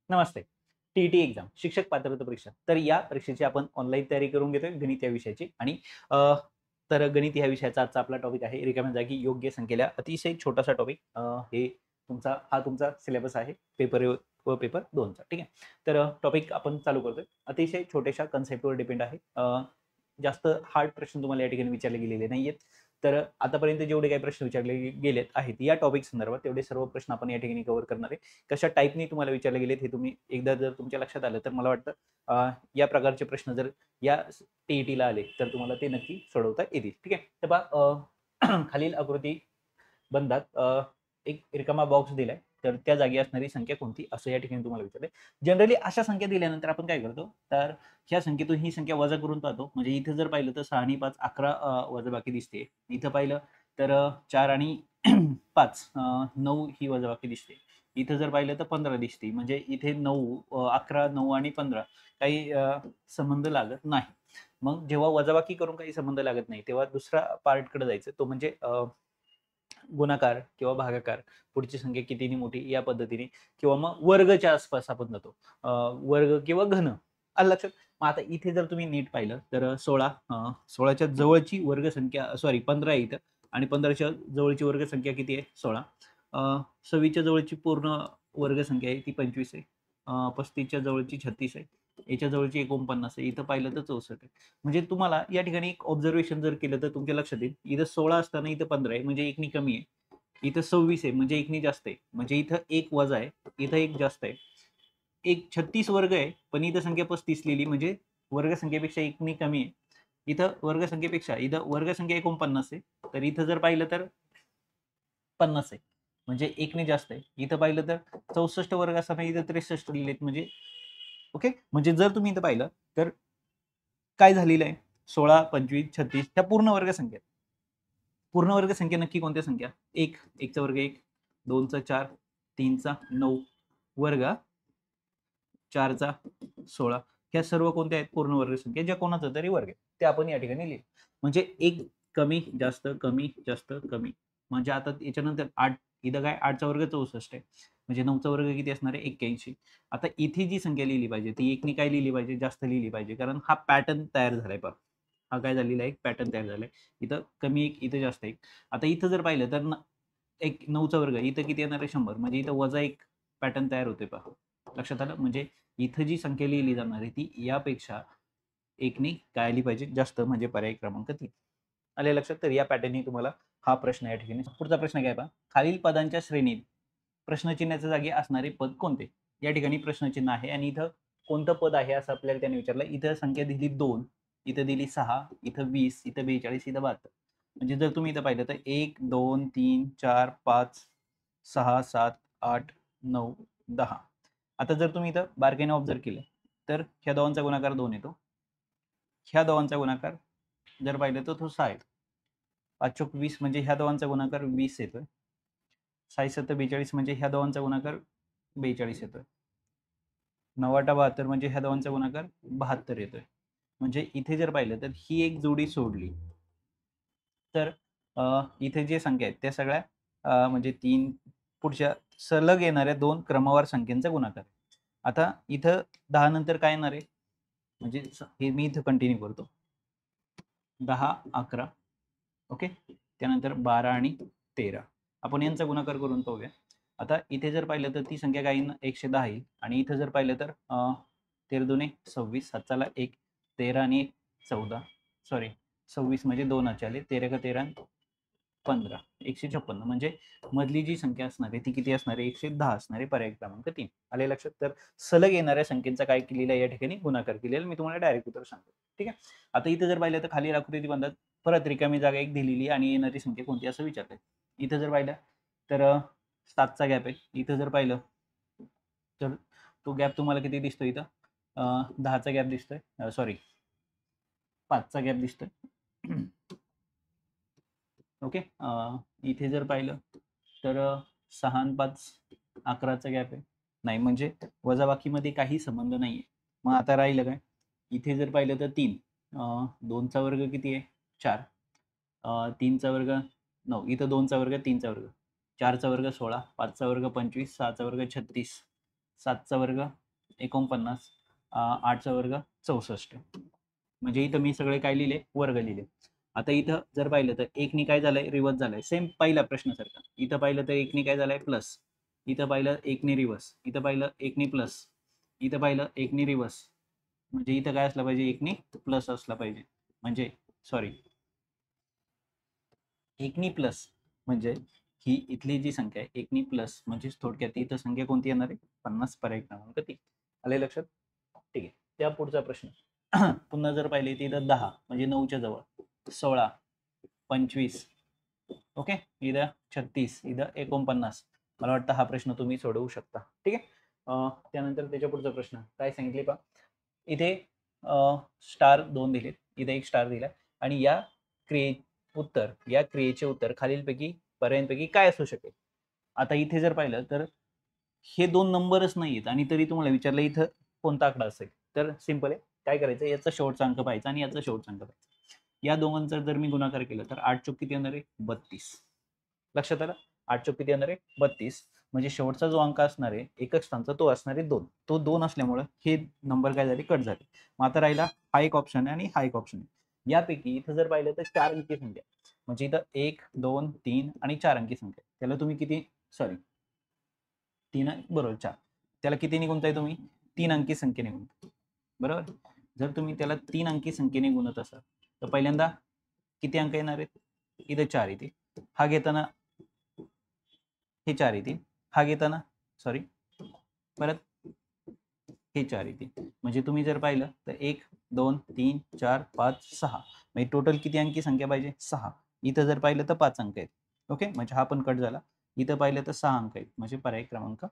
नमस्ते. T-E-T exam, शिक्षक पात्रता परीक्षा. तर या परीक्षेची आपण ऑनलाईन तयारी करून घेतोय गणित या विषयाची आणि अ, तर गणित ह्या विषयाचा आजचा आपला टॉपिक आहे रिकाम्या जागी योग्य संख्येला. अतिशय छोटासा टॉपिक हे तुमचा सिलेबस आहे पेपर 1 व पेपर 2 चा. ठीक आहे. तर टॉपिक आपण चालू करतोय. अतिशय छोट्याशा कन्सेप्टवर डिपेंड आहे. जास्त हार्ड प्रश्न तुम्हाला या ठिकाणी विचारले गेलेले नाहीयेत. तर आतापर्यंत जेवढे काही प्रश्न विचारले गेलेत आहेत या टॉपिक संदर्भात तेवढे सर्व प्रश्न आपण या ठिकाणी कव्हर करणार आहे. कशा टाईपनी तुम्हाला विचारले गेलेत हे तुम्ही एकदा जर तुमच्या लक्षात आलं तर मला वाटतं या प्रकारचे प्रश्न जर या टी-ई-टीला आले तर तुम्हाला ते नक्की सोडवता येतील. ठीक आहे. तर पहा खालील आकृती बंधात एक रिकामा बॉक्स दिलाय. तर त्या जागी असणारी संख्या कोणती असं या ठिकाणी तुम्हाला विचारलंय. जनरली अशा संख्या दिल्यानंतर आपण काय करतो तर ह्या संख्येतून ही संख्या वजा करून पाहतो. म्हणजे इथे जर पाहिलं तर 6 आणि 5 11 वजाबाकी दिसते. इथं पाहिलं तर 4 आणि 5 9 ही वजाबाकी दिसते. इथं जर पाहिलं तर 15 दिसते. म्हणजे इथे 9 11, 9 आणि 15 काही संबंध लागत नाही. मग जेव्हा वजाबाकी करून काही संबंध लागत नाही, तेव्हा दुसरा पार्टकडे जायचं. तो म्हणजे गुणाकार किंवा भागाकार, पुढची संख्या कितीनी मोठी या पद्धतीने किंवा मग वर्गच्या आसपास आपण जातो. वर्ग किंवा घन. आलं लक्षात? मग आता इथे जर तुम्ही नीट पाहिलं तर 16च्या जवळची वर्गसंख्या 15 आहे इथं आणि 15च्या जवळची वर्गसंख्या किती आहे? 16. 26च्या जवळची पूर्ण वर्गसंख्या आहे ती 25 आहे. 35च्या जवळची 36 आहे. याच्या जवळची 49 आहे. इथं पाहिलं तर 64 आहे. म्हणजे तुम्हाला या ठिकाणी एक ऑब्झर्वेशन जर केलं तर तुमच्या लक्षात येईल. इथं 16 असताना इथं 15 आहे म्हणजे एकनी कमी आहे. इथं 26 आहे म्हणजे एकनी जास्त आहे. म्हणजे इथं 1 वजा आहे. इथं 1 जास्त आहे. एक 36 वर्ग आहे, पण इथं संख्या 35 लिहिली म्हणजे वर्गसंख्येपेक्षा एकनी कमी आहे. इथं वर्गसंख्येपेक्षा इथं वर्गसंख्या 49 आहे. तर इथं जर पाहिलं तर 50 आहे. म्हणजे एकने जास्त आहे. इथं पाहिलं तर 64 वर्ग असताना इथं 63 लिहिलेत म्हणजे ओके. म्हणजे जर तुम्ही इथं पाहिलं तर काय झालेलं आहे? 16, 25, 36 ह्या पूर्ण वर्गसंख्या आहेत. पूर्ण वर्गसंख्या नक्की कोणत्या संख्या? 1, 1 चा वर्ग 1, 2 चा 4, 3 चा 9 वर्ग 4 चा 16 ह्या सर्व कोणत्या आहेत? पूर्ण वर्गसंख्या ज्या कोणाचा तरी वर्ग आहे. ते आपण या ठिकाणी लिहिलं. म्हणजे 1 कमी, जास्त, कमी, जास्त, कमी. म्हणजे आता याच्यानंतर 8 इथं काय 8 चा वर्ग 64 आहे. म्हणजे 9 चा वर्ग किती असणार आहे? 81. आता इथे जी संख्या लिहिली पाहिजे ती 1 नी काय लिहिली पाहिजे? जास्त लिहिली पाहिजे. कारण हा पॅटर्न तयार झालाय पहा. हा काय झालेला आहे? पॅटर्न तयार झालाय. इथं कमी 1, इथं जास्त 1. आता इथं जर पाहिलं तर 9 चा वर्ग इथं किती येणार आहे? 100 म्हणजे इथं वजा 1 पॅटर्न तयार होतोय पहा. लक्षात आलं? म्हणजे इथं जी संख्या लिहिली जाणार आहे ती यापेक्षा 1 नी काय आली पाहिजे? जास्त म्हणजे पर्याय क्रमांक 3. आले लक्षात? तर या पॅटर्ननी तुम्हाला हा प्रश्न या ठिकाणी पुढचा प्रश्न काय पहा. खालील पदांच्या श्रेणीत प्रश्नचिन्हाच्या जागी असणारे पद कोणते? या ठिकाणी प्रश्नचिन्ह आहे आणि इथं कोणतं पद आहे असं आपल्याला त्याने विचारलं. इथं संख्या दिली 2, इथं दिली 6, इथं 20, इथं 42, इथं 72. म्हणजे जर तुम्ही इथं पाहिलं तर 1, 2, 3, 4, 5, 6, 7, 8, 9, 10. आता जर तुम्ही इथं बारकाईने ऑब्झर्व्ह केलं, तर ह्या दोघांचा गुणाकार 2 येतो. ह्या दोघांचा गुणाकार जर पाहिलं तर तो 6 येतो. 5 चोक 20 म्हणजे ह्या दोघांचा गुणाकार 20 येतोय. 6 7 42 म्हणजे ह्या दोघांचा गुणाकार 42 येतोय. 9 8 72 म्हणजे ह्या दोघांचा गुणाकार 72 येतोय. म्हणजे इथे जर पाहिलं तर ही एक जोडी सोडली, तर इथे जे संख्या आहेत त्या सगळ्या म्हणजे 3 पुढच्या सलग येणाऱ्या 2 क्रमवार संख्यांचा गुणाकार. आता इथं 10 नंतर काय येणार आहे? म्हणजे हे मी इथं कंटिन्यू करतो. 10, 11 ओके. त्यानंतर 12 आणि 13 आपण यांचा गुणाकार करून पाहूया. आता इथे जर पाहिलं तर ती संख्या काय येईल? 110 येईल आणि इथं जर पाहिलं तर 13 दुणे 26, 7 ला 1, 13 आणि 1 14 सॉरी 26 म्हणजे 2 आले. 13 का 13 15 156 म्हणजे मधली जी संख्या असणार आहे ती किती असणार आहे? 110 असणार आहे. पर्याय क्रमांक 3. आले लक्षात? तर सलग येणाऱ्या संख्येचा काय केलेला आहे या ठिकाणी गुणाकार केलेला मी तुम्हाला डायरेक्ट उत्तर सांगतो. ठीक आहे. आता इथे जर पाहिलं तर खाली आकृती बंधात परत रिकामी जागा एक दिलेली आणि येणारी संख्या कोणती असं विचारलंय. इथं जर पाहिलं तर 7चा गॅप आहे. इथं जर पाहिलं तर तो गॅप तुम्हाला किती दिसतो इथं? 10चा गॅप दिसतोय. सॉरी 5चा गॅप दिसतोय. ओके. इथे जर पाहिलं तर 6 आणि 5 11चा गॅप आहे. नाही म्हणजे वजाबाकीमध्ये काही संबंध नाहीये. मग आता राहिलं काय? इथे जर पाहिलं तर 3 2चा वर्ग किती आहे? 4 3चा वर्ग 9 इथं 2चा वर्ग 3चा वर्ग 4चा वर्ग 16 5चा वर्ग 25 6चा वर्ग 36 7चा वर्ग 49, 8चा वर्ग 64. म्हणजे इथं मी सगळे काय लिहिले, वर्ग लिहिले. आता इथं जर पाहिलं तर एकनी काय झालंय, रिवर्स झालंय, सेम पहिल्या प्रश्नासारखं. इथं पाहिलं तर एकनी काय झालंय, प्लस. इथं पाहिलं एकनी रिवर्स, इथं पाहिलं एकनी प्लस, इथं पाहिलं एकनी रिवर्स. म्हणजे इथं काय असलं पाहिजे, एकनी प्लस असला पाहिजे. म्हणजे सॉरी, एकनी प्लस म्हणजे ही इथली जी संख्या आहे एकनी प्लस म्हणजे थोडक्यात इथं संख्या कोणती येणार आहे, 50 पर्याय क्रमांक 3. आले लक्षात? ठीक आहे. त्या पुढचा प्रश्न पुन्हा जर पाहिले तर इथं 10 म्हणजे 9च्या जवळ, 16, 25, ओके, इथं 36, इथं 49. मला वाटतं हा प्रश्न तुम्ही सोडवू शकता. ठीक आहे. त्यानंतर त्याच्या पुढचा प्रश्न काय सांगितले पहा, इथे स्टार 2 दिले, इथे एक स्टार दिला आणि या क्रियेचे उत्तर खालीलपैकी पर्यायांपैकी काय असू शकेल. आता इथे जर पाहिलं तर हे 2 नंबरच नाहीत आणि तरी तुम्हाला विचारलं इथं कोणता आकडा असेल, तर सिंपल आहे. काय करायचं, याचा शेवटचा अंक पाहायचा आणि याचा शेवटचा अंक पाहायचा. या दोघांचा जर मी गुणाकार केला तर 8 चोक किती येणार आहे, 32. लक्षात आलं? 8 चोक किती येणार आहे, 32. म्हणजे शेवटचा जो अंक असणार आहे एकक स्थानचा तो असणार आहे 2. तो 2 असल्यामुळे हे नंबर काय झाले, कट झाले. मग आता राहिला हा एक ऑप्शन आहे आणि हा एक ऑप्शन आहे. यापैकी इथं जर पाहिलं तर 4 अंकी संख्या, म्हणजे इथं 1, 2, 3 आणि 4 अंकी संख्या, त्याला तुम्ही किती, सॉरी 3 बरोबर 4, त्याला कितीने गुणताय तुम्ही, 3 अंकी संख्येने गुणताय. बरोबर. जर तुम्ही त्याला 3 अंकी संख्येने गुणत असाल तर पहिल्यांदा किती अंक येणार आहेत, इथे 4 येते. हा घेताना हे 4 येतील, हा घेताना सॉरी परत हे 4 येतील. म्हणजे तुम्ही जर पाहिलं तर 1, 2, 3, 4, 5, 6, म्हणजे टोटल किती अंकी संख्या पाहिजे, 6. इथं जर पाहिलं तर 5 अंक आहेत. ओके, म्हणजे हा पण कट झाला. इथं पाहिलं तर 6 अंक आहेत, म्हणजे पर्याय क्रमांक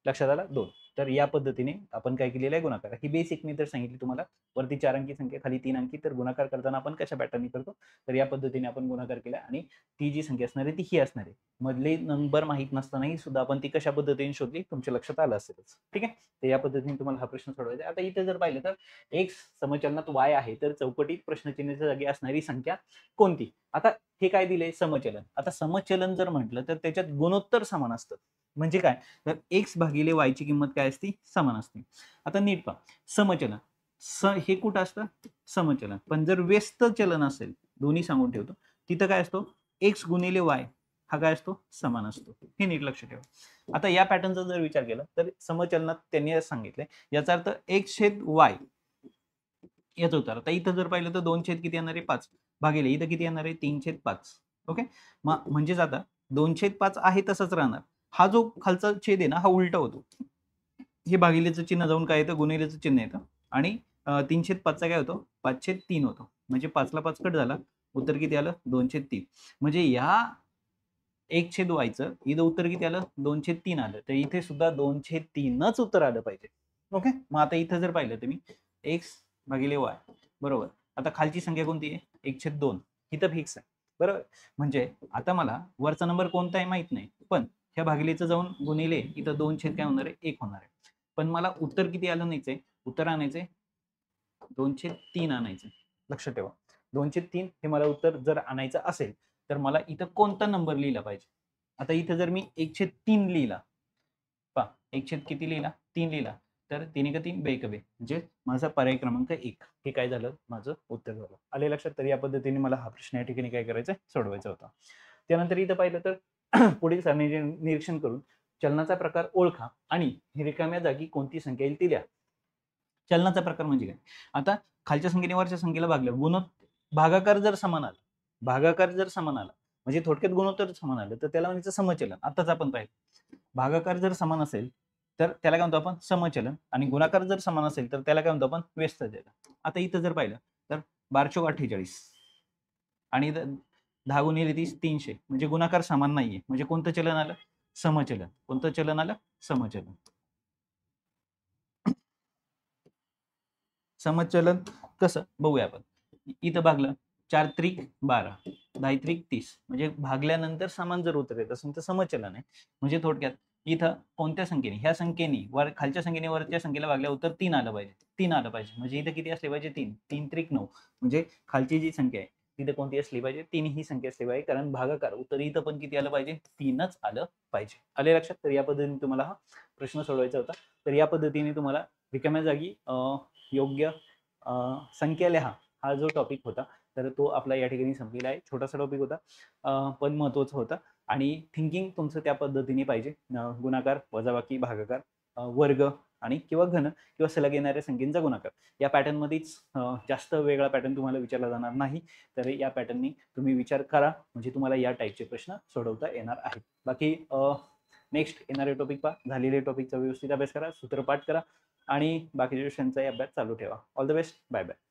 लक्षात आला 2. तर या पद्धतीने आपण काय केलेलं आहे, गुणाकार. ही बेसिक मी तर सांगितली तुम्हाला. वरती 4 अंकी संख्या, खाली 3 अंकी. तर गुणाकार करताना आपण कशा पॅटर्नने करतो, तर या पद्धतीने आपण गुणाकार केला आणि ती जी संख्या असणार आहे ती ही असणार आहे. मधले नंबर माहीत नसतानाही सुद्धा आपण ती कशा पद्धतीने शोधली तुमच्या लक्षात आलं असेलच. ठीक आहे. तर या पद्धतीने तुम्हाला हा प्रश्न सोडवायचा आहे. आता इथे जर पाहिलं तर x समचलनात y आहे, तर चौकटीत प्रश्नचिन्हाच्या जागी असणारी संख्या कोणती. आता हे काय दिले, समचलन. आता समचलन जर म्हटलं तर त्याच्यात गुणोत्तर समान असतं. म्हणजे काय, तर x भागिले y ची किंमत काय असते, समान असते. आता नीट पहा, समचलन हे कुठं असतं, समचलन. पण जर व्यस्त चलन असेल, दोन्ही सांगून ठेवतो, तिथं काय असतो, x गुणिले y हा काय असतो, समान असतो. हे नीट लक्ष ठेवा. आता या पॅटर्नचा जर विचार केला तर समचलनात त्यांनी सांगितलंय, याचा अर्थ x/y याचं उत्तर. आता इथं जर पाहिलं तर 2 छेद किती येणार आहे, 5 भागिले इथं किती येणार आहे, 3/5. ओके, मग म्हणजेच आता 2/5 आहे तसंच राहणार. हा जो खालचा छेद आहे ना, हा उलटा होतो. हे भागिलेचं चिन्ह जाऊन काय येतं, गुणिलेचं चिन्ह येतं आणि 3/5 काय होतो, 5/3 होतो. म्हणजे 5 ला 5 कट झाला, उत्तर किती आलं, 2/3. म्हणजे या 1/y इथं उत्तर किती आलं, 2/3 आलं. तर इथे सुद्धा 2/3च उत्तर आलं पाहिजे. ओके, मग आता इथं जर पाहिलं तुम्ही x भागिले y बरोबर. आता खालची संख्या कोणती आहे, 1/2 इथं फिक्स आहे. बरोबर. म्हणजे आता मला वरचा नंबर कोणता आहे माहित नाही, पण ह्या भागिलेचं जाऊन गुणिले इथं 2 छेद काय होणार आहे, 1 होणार आहे. पण मला उत्तर किती आलं नाहीच आहे, उत्तर आणायचंय 2/3 आणायचं. लक्षात ठेवा, 2/3 हे मला उत्तर जर आणायचं असेल तर मला इथं कोणता नंबर लिहिला पाहिजे. आता इथं जर मी 1/3 लिहिला, पहा 1 किती लिहिला, 3 लिहिला, तर 3 का 3 2 म्हणजे माझा पर्याय क्रमांक 1 हे काय झालं, माझं उत्तर झालं. आले लक्षात? तर या पद्धतीने मला हा प्रश्न या ठिकाणी काय करायचा, सोडवायचा होता. त्यानंतर इथं पाहिलं तर पुढील सारणीचे निरीक्षण करून चलनाचा प्रकार ओळखा आणि रिकाम्या जागी कोणती संख्या येईल ती द्या. चलनाचा प्रकार म्हणजे काय, आता खालच्या संख्येने वरच्या संख्येला भागलं, भागाकार जर समान आला, भागाकार जर समान आला म्हणजे थोडक्यात गुणोत्तर समान आलं तर त्याला म्हणायचं समचलन. आताच आपण पाहिलं, भागाकार जर समान असेल तर त्याला काय म्हणतो आपण, समचलन. आणि गुणाकार जर समान असेल तर त्याला काय म्हणतो आपण, व्यस्त चलन. आता इथं जर पाहिलं तर 1248 आणि 10 गुणिले 30 300, म्हणजे गुणाकार समान नाहीये. म्हणजे कोणतं चलन आलं, समचलन. कोणतं चलन आलं, समचलन. समचलन कसं बघूया आपण. इथं भागलं 4 त्रिक 12, 10 त्रिक 30, म्हणजे भागल्यानंतर समान जर उत्तर येत असेल तर समचलन आहे. म्हणजे थोडक्यात इथं कोणत्या संख्येने, ह्या संख्येने खालच्या संख्येने वरच्या संख्येला भागल्या उत्तर 3 आलं पाहिजे, 3 आलं पाहिजे. म्हणजे इथं किती असले पाहिजे, 3, 3 त्रिक 9, म्हणजे खालची जी संख्या आहे तिथे कोणती असली पाहिजे? 3 ही संख्या असली पाहिजे, कारण भागाकार उत्तर इथं पण किती आलं पाहिजे? 3च आलं पाहिजे. आले लक्षात? तर या पद्धतीने तुम्हाला हा प्रश्न सोडवायचा होता. तर या पद्धतीने तुम्हाला रिकाम्या जागी योग्य संख्या लिहा हा जो टॉपिक होता, तर तो आपला या ठिकाणी संपलेला आहे. छोटासा टॉपिक होता, पण महत्त्वाचा होता आणि थिंकिंग तुमचं त्या पद्धतीने पाहिजे. गुणाकार, वजाबाकी, भागाकार, वर्ग आणि किंवा घन किंवा सलग येणाऱ्या संख्येचा गुणाकार या पॅटर्नमध्येच जास्त वेगळा पॅटर्न तुम्हाला विचारला जाणार नाही. तर या पॅटर्ननी तुम्ही विचार करा, म्हणजे तुम्हाला या टाईपचे प्रश्न सोडवता येणार आहेत. बाकी नेक्स्ट येणारे टॉपिक पहा. झालेले टॉपिकचा व्यवस्थित अभ्यास करा, सूत्रपाठ करा आणि बाकीच्या विषयांचाही अभ्यास चालू ठेवा. All the best. Bye bye.